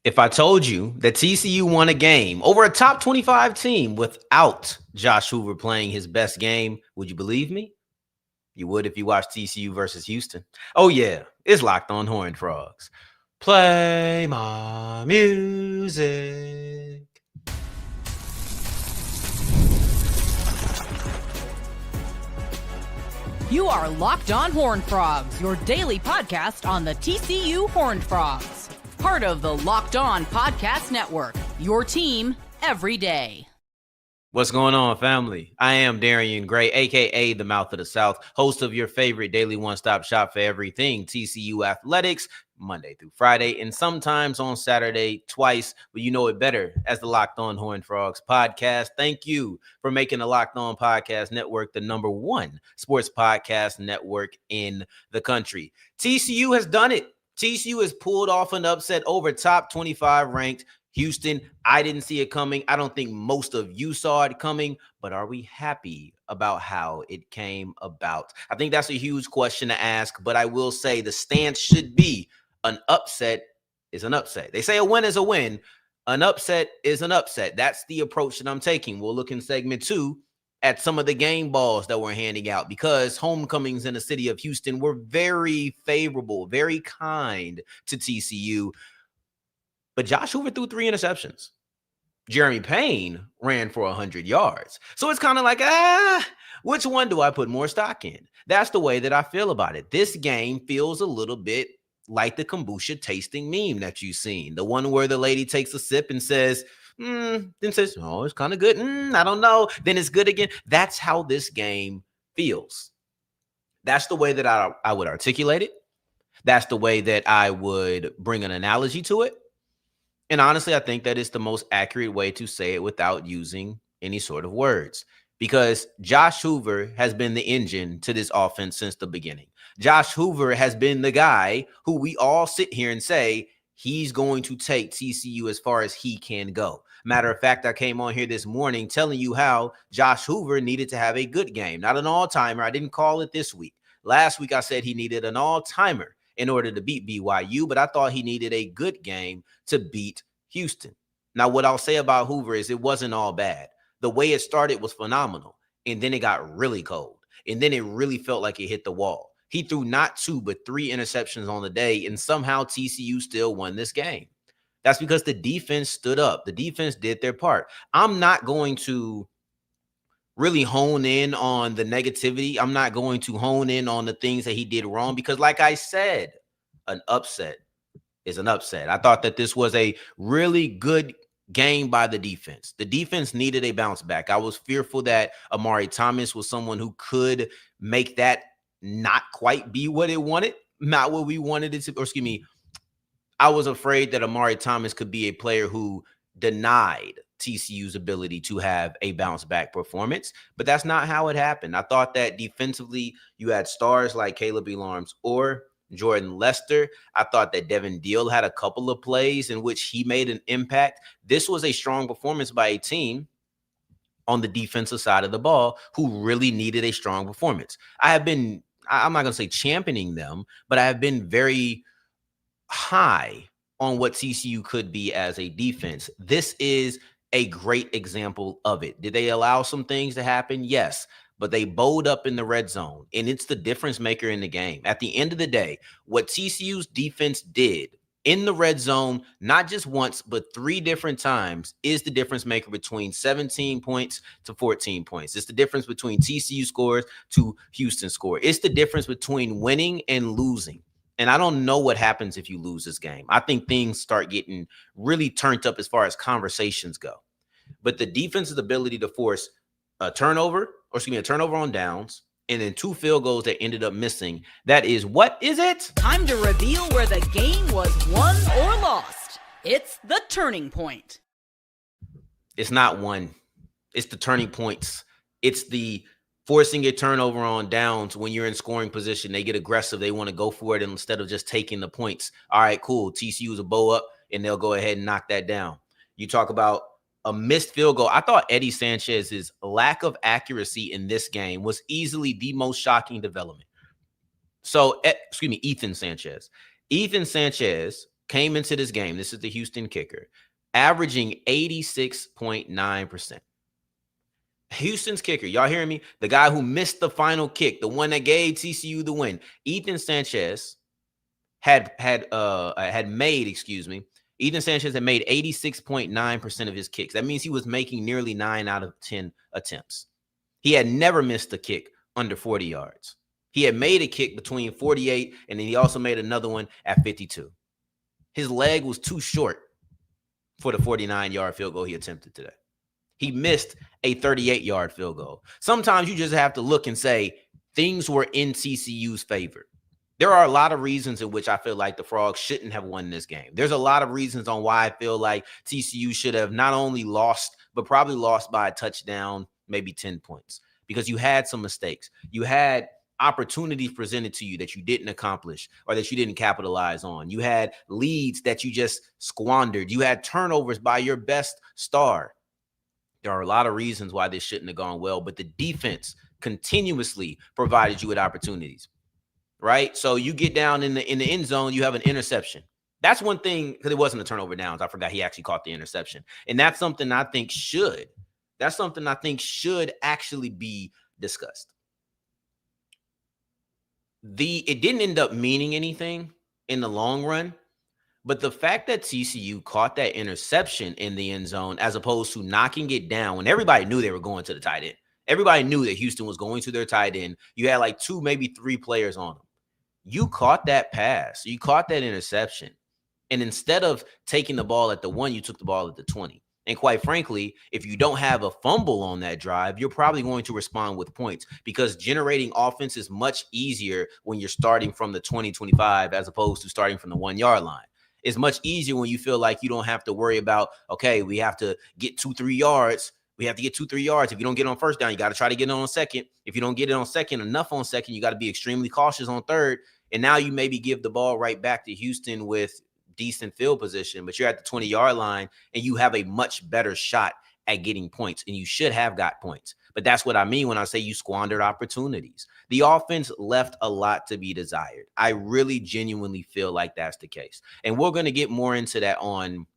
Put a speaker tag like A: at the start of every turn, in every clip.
A: If I told you that TCU won a game over a top 25 team without Josh Hoover playing his best game, would you believe me? You would if you watched TCU versus Houston. Oh, yeah, it's Locked On Horned Frogs. Play my music.
B: You are Locked On Horned Frogs, your daily podcast on the TCU Horned Frogs. Part of the Locked On Podcast Network, your team every day.
A: What's going on, family? I am Darian Gray, a.k.a. the Mouth of the South, host of your favorite daily one-stop shop for everything TCU athletics, Monday through Friday, and sometimes on Saturday twice, but you know it better as the Locked On Horned Frogs podcast. Thank you for making the Locked On Podcast Network the number one sports podcast network in the country. TCU has done it. TCU has pulled off an upset over top 25 ranked Houston. I didn't see it coming. I don't think most of you saw it coming, but are we happy about how it came about? I think that's a huge question to ask, but I will say the stance should be an upset is an upset. They say a win is a win. An upset is an upset. That's the approach that I'm taking. We'll look in segment 2 at some of the game balls that we're handing out because homecomings in the city of Houston were very favorable, very kind to TCU. But Josh Hoover threw 3 interceptions. Jeremy Payne ran for 100 yards. So it's kind of like, which one do I put more stock in? That's the way that I feel about it. This game feels a little bit like the kombucha tasting meme that you've seen. The one where the lady takes a sip and says, then says, oh, it's kind of good. I don't know. Then it's good again. That's how this game feels. That's the way that I would articulate it. That's the way that I would bring an analogy to it. And honestly, I think that is the most accurate way to say it without using any sort of words, because Josh Hoover has been the engine to this offense since the beginning. Josh Hoover has been the guy who we all sit here and say he's going to take TCU as far as he can go. Matter of fact, I came on here this morning telling you how Josh Hoover needed to have a good game, not an all-timer. I didn't call it this week. Last week, I said he needed an all-timer in order to beat BYU, but I thought he needed a good game to beat Houston. Now, what I'll say about Hoover is it wasn't all bad. The way it started was phenomenal, and then it got really cold, and then it really felt like it hit the wall. He threw not 2, but 3 interceptions on the day, and somehow TCU still won this game. That's because the defense stood up. The defense did their part. I'm not going to really hone in on the negativity. I'm not going to hone in on the things that he did wrong because, like I said, an upset is an upset. I thought that this was a really good game by the defense. The defense needed a bounce back. I was fearful that Amari Thomas was someone who could make that not quite be what it wanted, not what we wanted it to, or excuse me, I was afraid that Amari Thomas could be a player who denied TCU's ability to have a bounce back performance, but that's not how it happened. I thought that defensively you had stars like Kaleb Elarms-Orr, Jordan Lester. I thought that Devin Deal had a couple of plays in which he made an impact. This was a strong performance by a team on the defensive side of the ball who really needed a strong performance. I'm not going to say championing them, but I have been very high on what TCU could be as a defense. This is a great example of it. Did they allow some things to happen? Yes, but they bowled up in the red zone, and it's the difference maker in the game. At the end of the day, what TCU's defense did in the red zone, not just once, but 3 different times, is the difference maker between 17 points to 14 points. It's the difference between TCU scores to Houston score. It's the difference between winning and losing. And I don't know what happens if you lose this game. I think things start getting really turned up as far as conversations go. But the defense's ability to force a turnover on downs, and then 2 field goals that ended up missing. That is, what is it?
B: Time to reveal where the game was won or lost. It's the turning point.
A: It's not one. It's the turning points. It's the forcing a turnover on downs when you're in scoring position. They get aggressive. They want to go for it instead of just taking the points. All right, cool. TCU's a bow up, and they'll go ahead and knock that down. You talk about a missed field goal. I thought Eddie Sanchez's lack of accuracy in this game was easily the most shocking development. So, Ethan Sanchez. Ethan Sanchez came into this game, this is the Houston kicker, averaging 86.9%. Houston's kicker, y'all hearing me? The guy who missed the final kick, the one that gave TCU the win, Ethan Sanchez had made 86.9% of his kicks. That means he was making nearly 9 out of 10 attempts. He had never missed a kick under 40 yards. He had made a kick between 48, and then he also made another one at 52. His leg was too short for the 49-yard field goal he attempted today. He missed a 38-yard field goal. Sometimes you just have to look and say things were in TCU's favor. There are a lot of reasons in which I feel like the Frogs shouldn't have won this game. There's a lot of reasons on why I feel like TCU should have not only lost, but probably lost by a touchdown, maybe 10 points, because you had some mistakes. You had opportunities presented to you that you didn't accomplish or that you didn't capitalize on. You had leads that you just squandered. You had turnovers by your best star. There are a lot of reasons why this shouldn't have gone well, but the defense continuously provided you with opportunities, right? So you get down in the end zone, you have an interception. That's one thing, because it wasn't a turnover downs. I forgot he actually caught the interception. And that's something I think should actually be discussed. It didn't end up meaning anything in the long run. But the fact that TCU caught that interception in the end zone as opposed to knocking it down when everybody knew they were going to the tight end. Everybody knew that Houston was going to their tight end. You had like 2, maybe 3 players on them. You caught that pass. You caught that interception. And instead of taking the ball at the 1, you took the ball at the 20. And quite frankly, if you don't have a fumble on that drive, you're probably going to respond with points because generating offense is much easier when you're starting from the 20-25 as opposed to starting from the 1-yard line. It's much easier when you feel like you don't have to worry about, okay, we have to get 2-3 yards. We have to get 2-3 yards. If you don't get on first down, you got to try to get it on second. If you don't get it on second, enough on second, you got to be extremely cautious on third. And now you maybe give the ball right back to Houston with decent field position, but you're at the 20-yard line and you have a much better shot at getting points, and you should have got points. But that's what I mean when I say you squandered opportunities. The offense left a lot to be desired. I really genuinely feel like that's the case. And we're going to get more into that on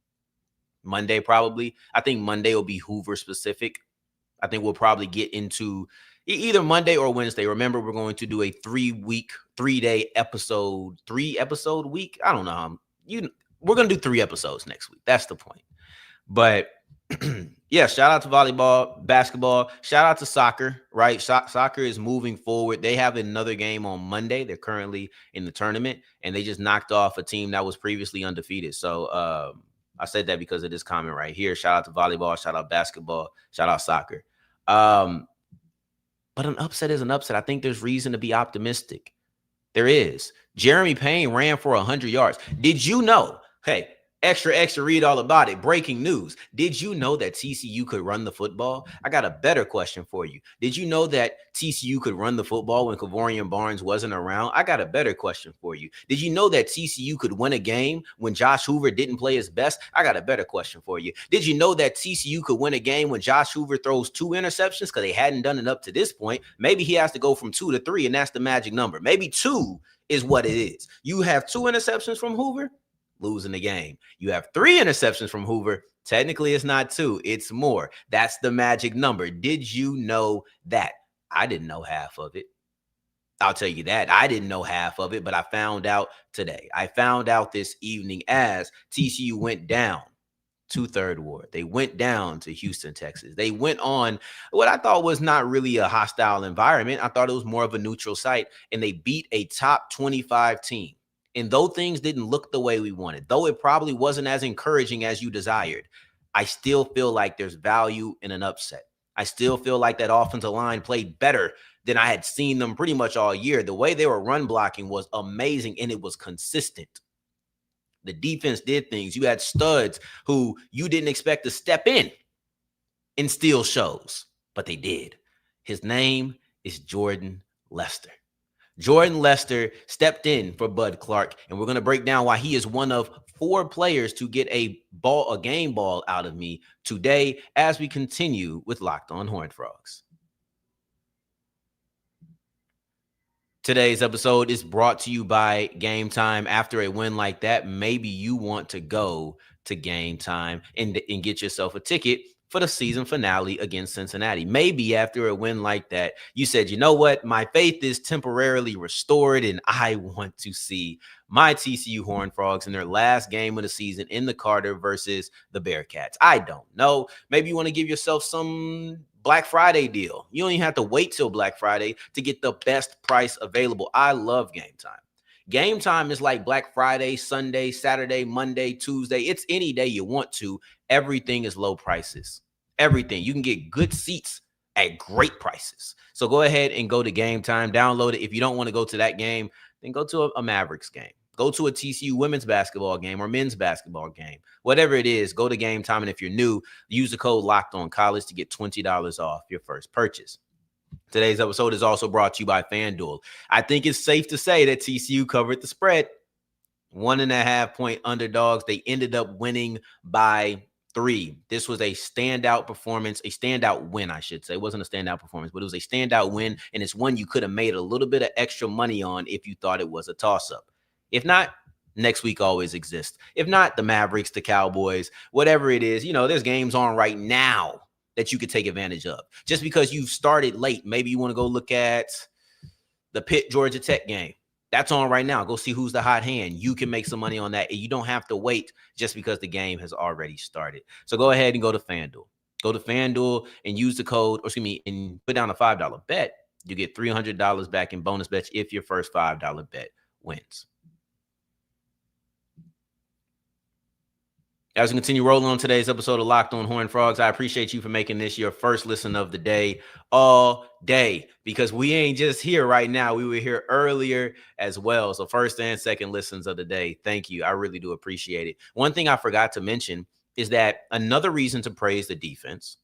A: Monday probably. I think Monday will be Hoover specific. I think we'll probably get into either Monday or Wednesday. Remember, we're going to do a 3-day episode, 3-episode week. I don't know. We're going to do 3 episodes next week. That's the point. But yeah, shout out to volleyball, basketball, shout out to soccer, right? Soccer is moving forward. They have another game on Monday. They're currently in the tournament, and they just knocked off a team that was previously undefeated. So I said that because of this comment right here. Shout out to volleyball, shout out basketball, shout out soccer. But an upset is an upset. I think there's reason to be optimistic. There is. Jeremy Payne ran for 100 yards. Did you know? Hey, extra, read all about it. Breaking news. Did you know that TCU could run the football? I got a better question for you. Did you know that TCU could run the football when Kavorian Barnes wasn't around? I got a better question for you. Did you know that TCU could win a game when Josh Hoover didn't play his best? I got a better question for you. Did you know that TCU could win a game when Josh Hoover throws 2 interceptions because they hadn't done it up to this point? Maybe he has to go from 2 to 3, and that's the magic number. Maybe 2 is what it is. You have 2 interceptions from Hoover, losing the game. You have 3 interceptions from Hoover. Technically, it's not 2. It's more. That's the magic number. Did you know that? I didn't know half of it. I'll tell you that. I didn't know half of it, but I found out today. I found out this evening as TCU went down to Third Ward. They went down to Houston, Texas. They went on what I thought was not really a hostile environment. I thought it was more of a neutral site, and they beat a top 25 team. And though things didn't look the way we wanted, though it probably wasn't as encouraging as you desired, I still feel like there's value in an upset. I still feel like that offensive line played better than I had seen them pretty much all year. The way they were run blocking was amazing, and it was consistent. The defense did things. You had studs who you didn't expect to step in and steal shows, but they did. His name is Jordan Lester. Jordan Lester stepped in for Bud Clark, and we're going to break down why he is one of 4 players to get a game ball out of me today as we continue with Locked On Horned Frogs. Today's episode is brought to you by Game Time. After a win like that, maybe you want to go to Game Time and get yourself a ticket for the season finale against Cincinnati. Maybe after a win like that, you said, you know what? My faith is temporarily restored and I want to see my TCU Horned Frogs in their last game of the season in the Carter versus the Bearcats. I don't know. Maybe you want to give yourself some Black Friday deal. You don't even have to wait till Black Friday to get the best price available. I love Game Time. Game Time is like Black Friday, Sunday, Saturday, Monday, Tuesday. It's any day you want to. Everything is low prices. Everything. You can get good seats at great prices. So go ahead and go to Game Time. Download it. If you don't want to go to that game, then go to a Mavericks game. Go to a TCU women's basketball game or men's basketball game. Whatever it is, go to Game Time. And if you're new, use the code LOCKEDONCollege to get $20 off your first purchase. Today's episode is also brought to you by FanDuel. I think it's safe to say that TCU covered the spread. 1.5-point underdogs. They ended up winning by 3. This was a standout performance, a standout win, I should say. It wasn't a standout performance, but it was a standout win, and it's one you could have made a little bit of extra money on if you thought it was a toss-up. If not, next week always exists. If not, the Mavericks, the Cowboys, whatever it is, there's games on right now that you could take advantage of. Just because you've started late, maybe you want to go look at the Pitt Georgia Tech game. That's on right now. Go see who's the hot hand. You can make some money on that. And you don't have to wait just because the game has already started. So go ahead and go to FanDuel. Go to FanDuel and use the code, and put down a $5 bet. You get $300 back in bonus bets if your first $5 bet wins. As we continue rolling on today's episode of Locked On Horned Frogs, I appreciate you for making this your first listen of the day all day, because we ain't just here right now. We were here earlier as well. So first and second listens of the day. Thank you. I really do appreciate it. One thing I forgot to mention is that another reason to praise the defense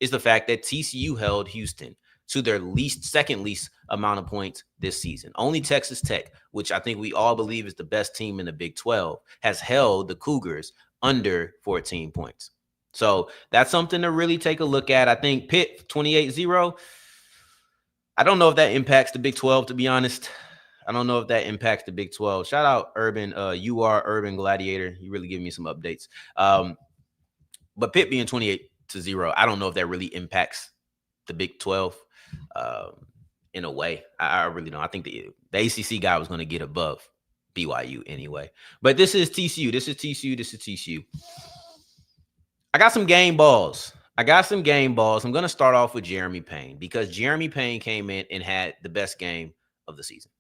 A: is the fact that TCU held Houston to their second least amount of points this season. Only Texas Tech, which I think we all believe is the best team in the Big 12, has held the Cougars under 14 points. So that's something to really take a look at. I think Pitt 28-0. I don't know if that impacts the Big 12, to be honest. I don't know if that impacts the Big 12. Shout out Urban. You are Urban Gladiator. You really give me some updates. But Pitt being 28-0, I don't know if that really impacts the Big 12 in a way. I really don't. I think the ACC guy was going to get above BYU anyway. But this is TCU. This is TCU. I got some game balls. I'm going to start off with Jeremy Payne, because Jeremy Payne came in and had the best game of the season.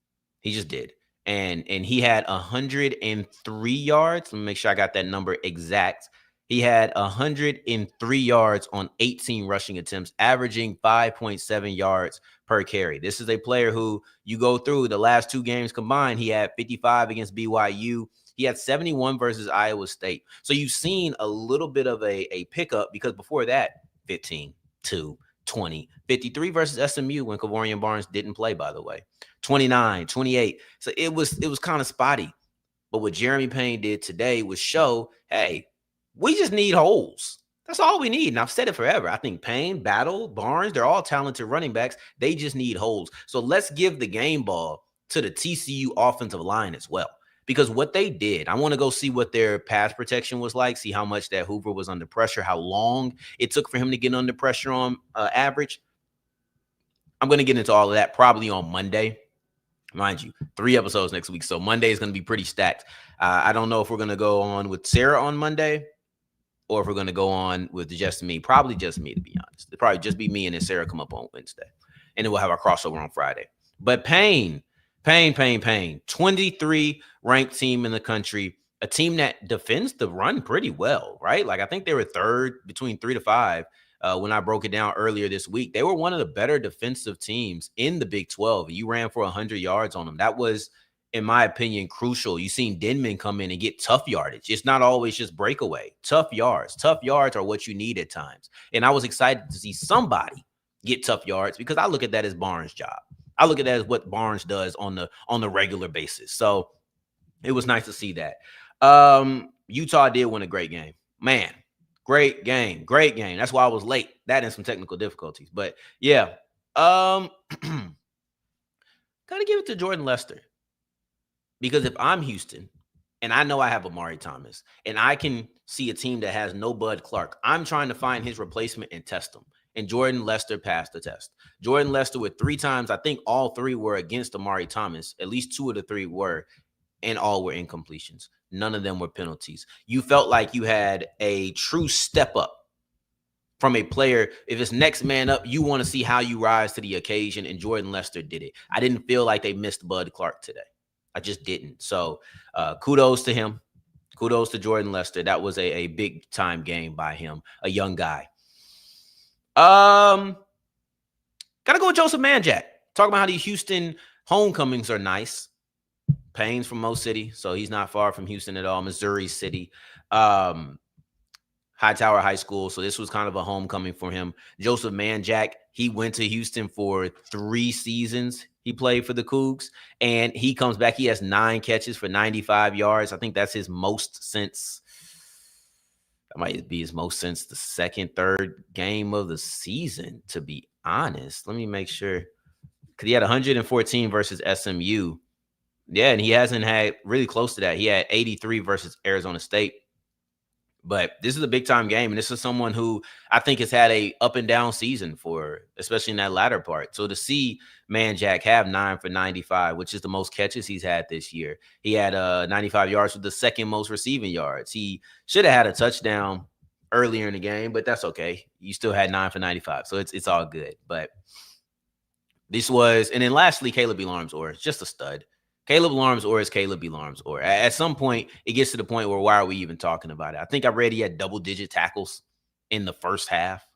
A: He just did. And he had 103 yards. Let me make sure I got that number exact. He had 103 yards on 18 rushing attempts, averaging 5.7 yards per carry. This is a player who, you go through the last 2 games combined, he had 55 against BYU. He had 71 versus Iowa State. So you've seen a little bit of a pickup, because before that, 15, 2, 20, 53 versus SMU when Kavorian Barnes didn't play, by the way, 29, 28. So it was kind of spotty. But what Jeremy Payne did today was show, hey, we just need holes. That's all we need. And I've said it forever. I think Payne, Battle, Barnes, they're all talented running backs. They just need holes. So let's give the game ball to the TCU offensive line as well. Because what they did, I want to go see what their pass protection was like, see how much that Hoover was under pressure, how long it took for him to get under pressure on average. I'm going to get into all of that probably on Monday. Mind you, 3 episodes next week. So Monday is going to be pretty stacked. I don't know if we're going to go on with Sarah on Monday, or if we're going to go on with just me. Probably just me, to be honest. It'll probably just be me, and then Sarah come up on Wednesday. And then we'll have our crossover on Friday. But Payne, 23 ranked team in the country, a team that defends the run pretty well, right? Like, I think they were third between 3 to 5 when I broke it down earlier this week. They were one of the better defensive teams in the Big 12. You ran for 100 yards on them. That was, in my opinion, crucial. You seen Denman come in and get tough yardage. It's not always just breakaway. Tough yards. Tough yards are what you need at times. And I was excited to see somebody get tough yards, because I look at that as Barnes' job. I look at that as what Barnes does on the regular basis. So it was nice to see that. Utah did win a great game. Man, great game. That's why I was late. That and some technical difficulties. But yeah. Got to give it to Jordan Lester. Because if I'm Houston and I know I have Amari Thomas and I can see a team that has no Bud Clark, I'm trying to find his replacement and test him. And Jordan Lester passed the test. Jordan Lester with 3 times, I think all 3 were against Amari Thomas. At least 2 of the 3 were, and all were incompletions. None of them were penalties. You felt like you had a true step up from a player. If it's next man up, you want to see how you rise to the occasion, and Jordan Lester did it. I didn't feel like they missed Bud Clark today. I just didn't. So kudos to him. Kudos to Jordan Lester. That was a big time game by him, a young guy. Gotta go with Joseph Manjack. Talking about how these Houston homecomings are nice. Payne's from Mo City, so he's not far from Houston at all. Missouri City. Hightower High School. So this was kind of a homecoming for him. Joseph Manjack, he went to Houston for 3 seasons. He played for the Cougs, and he comes back. He has 9 catches for 95 yards. I think that's his most since – that might be his most since the second, third game of the season, to be honest. Let me make sure. Because he had 114 versus SMU. Yeah, and he hasn't had really close to that. He had 83 versus Arizona State. But this is a big-time game, and this is someone who I think has had a up-and-down season for, especially in that latter part. So to see Manjack have 9 for 95, which is the most catches he's had this year. He had 95 yards with the second most receiving yards. He should have had a touchdown earlier in the game, but that's okay. You still had 9 for 95, so it's all good. But this was – and then lastly, Kaleb Elarms-Orr is just a stud. Kaleb Elarms-Orr is Kaleb Elarms-Orr. At some point, it gets to the point where why are we even talking about it? I think I read he had double-digit tackles in the first half.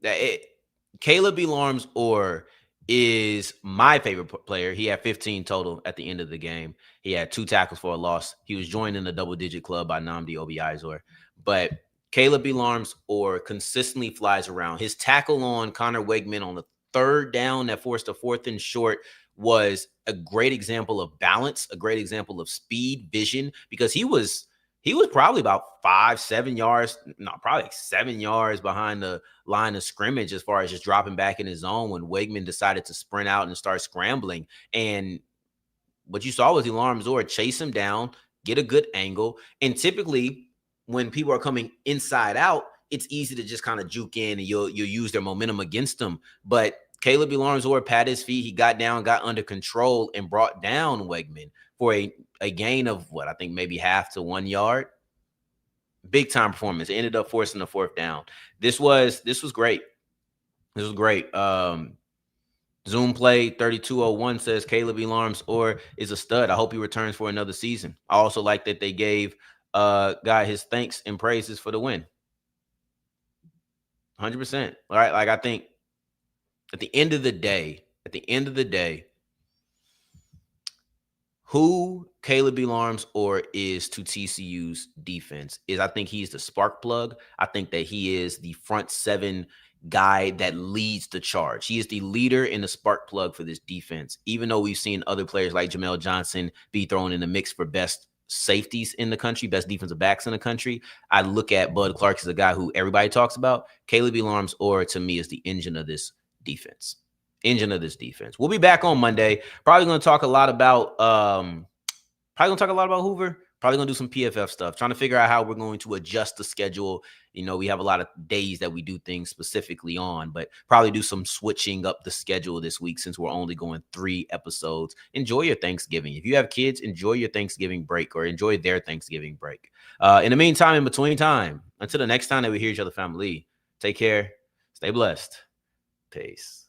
A: Kaleb Elarms-Orr is my favorite player. He had 15 total at the end of the game. He had 2 tackles for a loss. He was joined in the double-digit club by Nnamdi Obiizor. But Kaleb Elarms-Orr consistently flies around. His tackle on Connor Wegman on the 3rd down that forced a 4th and short was a great example of balance, a great example of speed, vision, because he was probably about 5-7 yards, no, probably 7 yards behind the line of scrimmage as far as just dropping back in his zone when Wegman decided to sprint out and start scrambling. And what you saw was Elarms-Orr chase him down, get a good angle. And typically when people are coming inside out, it's easy to just kind of juke in and you'll use their momentum against them. But Kaleb Elarms-Orr patted his feet. He got down, got under control, and brought down Wegman for a gain of what I think maybe half to 1 yard. Big time performance. It ended up forcing the 4th down. This was great. This was great. Zoom Play 3201 says Kaleb Elarms-Orr is a stud. I hope he returns for another season. I also like that they gave guy his thanks and praises for the win. 100%. All right. Like I think at the end of the day, who Kaleb Elarms-Orr is to TCU's defense is I think he's the spark plug. I think that he is the front 7 guy that leads the charge. He is the leader and the spark plug for this defense, even though we've seen other players like Jamel Johnson be thrown in the mix for best safeties in the country, best defensive backs in the country. I look at Bud Clark as a guy who everybody talks about. Kaleb Elarms-Orr to me is the engine of this defense. We'll be back on Monday. Probably going to talk a lot about Hoover. Probably going to do some PFF stuff, trying to figure out how we're going to adjust the schedule. You know, we have a lot of days that we do things specifically on, but probably do some switching up the schedule this week since we're only going 3 episodes. Enjoy your Thanksgiving. If you have kids, enjoy your Thanksgiving break or enjoy their Thanksgiving break. In the meantime, in between time, until the next time that we hear each other, family, take care. Stay blessed. Peace.